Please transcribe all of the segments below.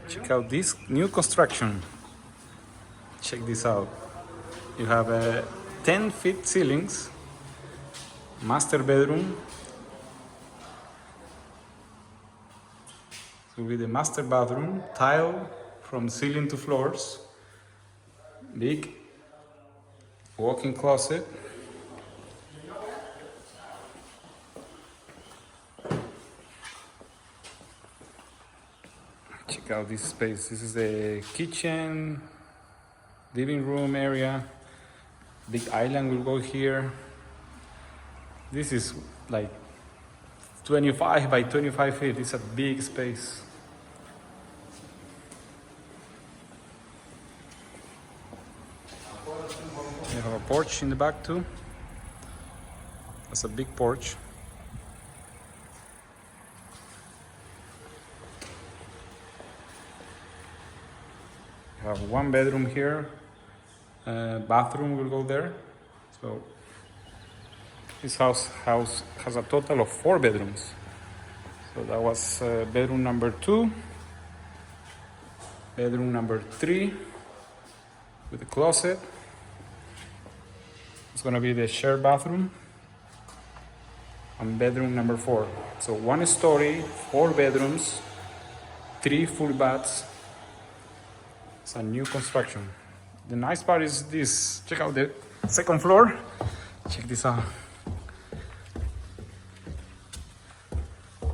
Check out this new construction. Check this out. You have 10-feet ceilings, master bedroom. This will be the master bathroom, tile from ceiling to floors, big walk-in closet. Check out this space. This is the kitchen, living room area. Big island will go here. This is like 25 by 25 feet. It's a big space. You have a porch in the back too. That's a big porch. You have one bedroom here. Bathroom will go there. So this house has a total of 4 bedrooms. So that was bedroom number 2, bedroom number 3 with a closet. It's gonna be the shared bathroom, and bedroom number 4. So 1 story, 4 bedrooms, 3 full baths. It's a new construction. The nice part is this. Check out the second floor. Check this out.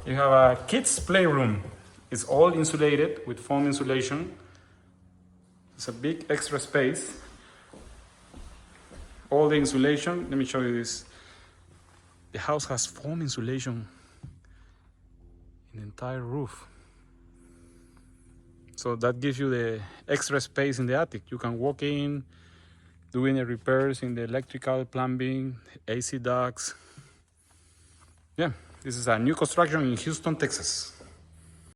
You have a kids' playroom. It's all insulated with foam insulation. It's a big extra space. All the insulation. Let me show you this. The house has foam insulation in the entire roof. So that gives you the extra space in the attic. You can walk in, do any repairs in the electrical, plumbing, AC ducts. Yeah, this is a new construction in Houston, Texas.